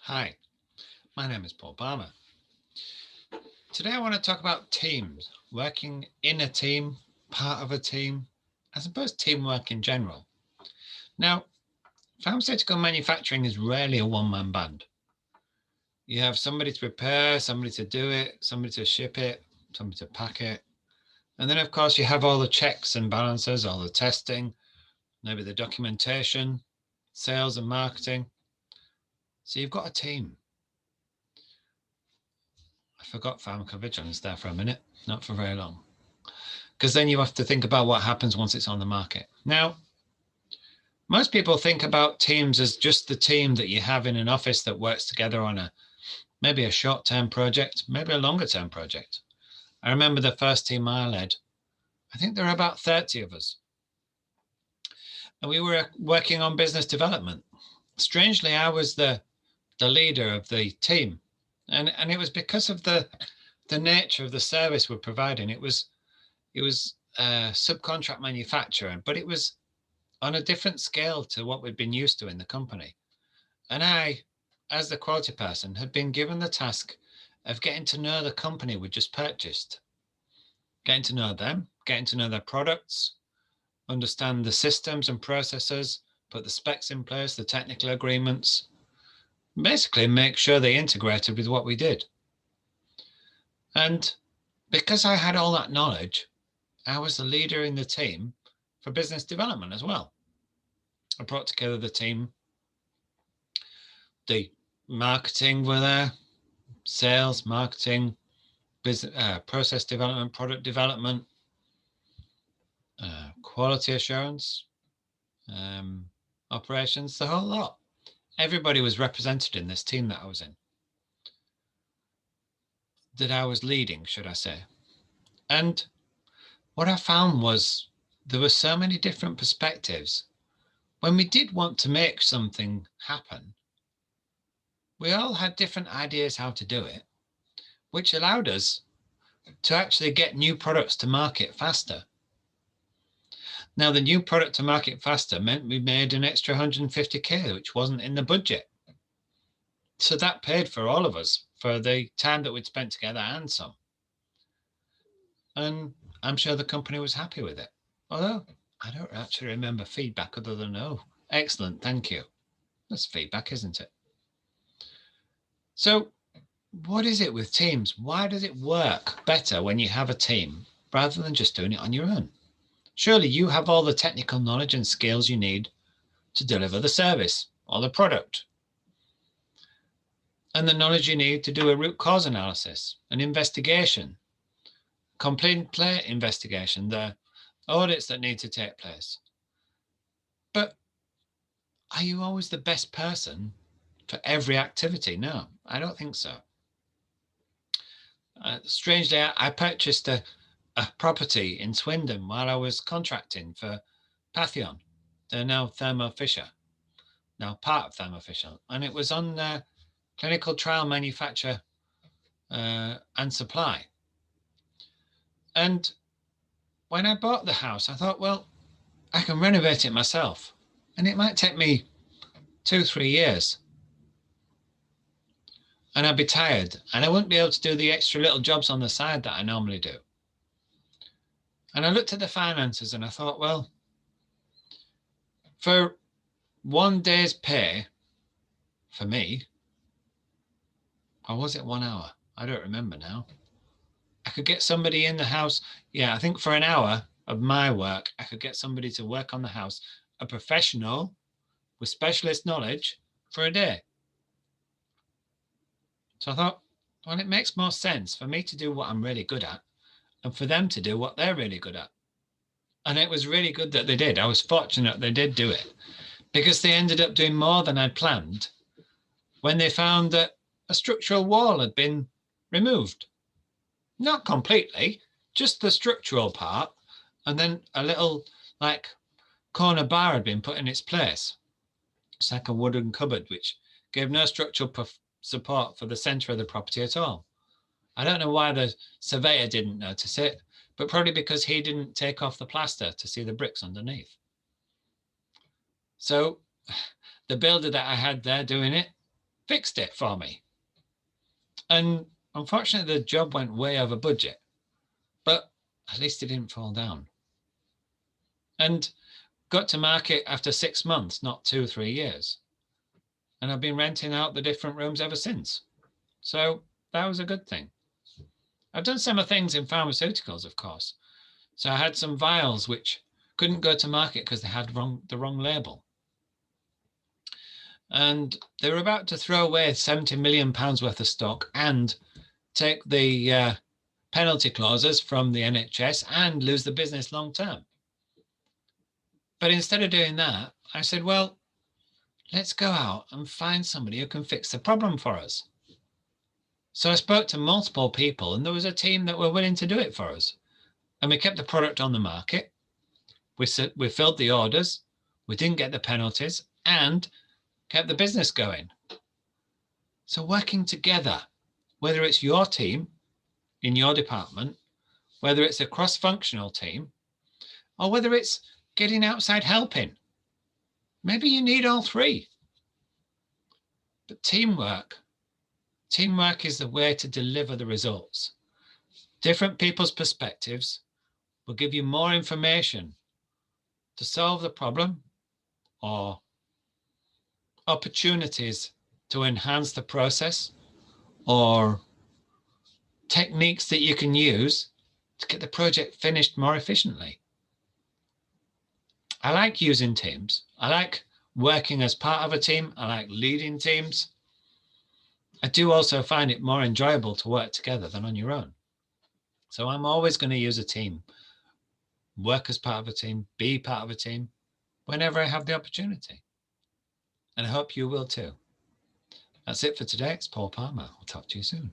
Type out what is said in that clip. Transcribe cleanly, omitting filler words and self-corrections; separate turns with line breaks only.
Hi, my name is Paul Palmer. Today I want to talk about teams, working in a team, part of a team, I suppose teamwork in general. Now, pharmaceutical manufacturing is rarely a one-man band. You have somebody to prepare, somebody to do it, somebody to ship it, somebody to pack it. And then, of course, you have all the checks and balances, all the testing, maybe the documentation, sales and marketing. So you've got a team. I forgot pharmacovigilance there for a minute, not for very long. Because then you have to think about what happens once it's on the market. Now, most people think about teams as just the team that you have in an office that works together on maybe a short-term project, maybe a longer-term project. I remember the first team I led, I think there were about 30 of us. And we were working on business development. Strangely, I was the leader of the team. And it was because of the nature of the service we're providing. It was a subcontract manufacturer, but it was on a different scale to what we'd been used to in the company. And I, as the quality person, had been given the task of getting to know the company we just purchased, getting to know them, getting to know their products, understand the systems and processes, put the specs in place, the technical agreements, basically make sure they integrated with what we did. And because I had all that knowledge, I was the leader in the team for business development as well. I brought together the team. The marketing were there, sales, marketing, business, process development, product development, quality assurance, operations, the whole lot. Everybody was represented in this team that I was in, that I was leading, should I say. And what I found was there were so many different perspectives. When we did want to make something happen, we all had different ideas how to do it, which allowed us to actually get new products to market faster. Now, the new product to market faster meant we made an extra 150k, which wasn't in the budget. So that paid for all of us for the time that we'd spent together and some. And I'm sure the company was happy with it. Although I don't actually remember feedback other than, oh, excellent, thank you. That's feedback, isn't it? So what is it with teams? Why does it work better when you have a team rather than just doing it on your own? Surely you have all the technical knowledge and skills you need to deliver the service or the product, and the knowledge you need to do a root cause analysis, an investigation, complete investigation, the audits that need to take place. But are you always the best person for every activity? No, I don't think so. Strangely, I purchased a property in Swindon while I was contracting for Patheon. They're now Thermo Fisher, now part of Thermo Fisher, and it was on clinical trial manufacture and supply. And when I bought the house, I thought, well, I can renovate it myself, and it might take me 2-3 years, and I'd be tired, and I wouldn't be able to do the extra little jobs on the side that I normally do. And I looked at the finances and I thought, well, for one day's pay for me, or was it 1 hour? I don't remember now. I could get somebody in the house. Yeah, I think for an hour of my work, I could get somebody to work on the house, a professional with specialist knowledge, for a day. So I thought, well, it makes more sense for me to do what I'm really good at and for them to do what they're really good at. And it was really good that they did. I was fortunate they did do it, because they ended up doing more than I'd planned when they found that a structural wall had been removed. Not completely, just the structural part, and then a little like corner bar had been put in its place. It's like a wooden cupboard which gave no structural support for the centre of the property at all. I don't know why the surveyor didn't notice it, but probably because he didn't take off the plaster to see the bricks underneath. So the builder that I had there doing it, fixed it for me. And unfortunately, the job went way over budget, but at least it didn't fall down. And got to market after 6 months, not 2 or 3 years. And I've been renting out the different rooms ever since. So that was a good thing. I've done similar things in pharmaceuticals, of course. So I had some vials which couldn't go to market because they had the wrong label. And they were about to throw away £70 million worth of stock and take the penalty clauses from the NHS and lose the business long term. But instead of doing that, I said, well, let's go out and find somebody who can fix the problem for us. So I spoke to multiple people, and there was a team that were willing to do it for us. And we kept the product on the market. We filled the orders. We didn't get the penalties and kept the business going. So working together, whether it's your team in your department, whether it's a cross-functional team, or whether it's getting outside helping. Maybe you need all three. But teamwork is the way to deliver the results. Different people's perspectives will give you more information to solve the problem or opportunities to enhance the process or techniques that you can use to get the project finished more efficiently. I like using teams. I like working as part of a team. I like leading teams. I do also find it more enjoyable to work together than on your own. So I'm always going to use a team, work as part of a team, be part of a team whenever I have the opportunity. And I hope you will too. That's it for today. It's Paul Palmer. I'll talk to you soon.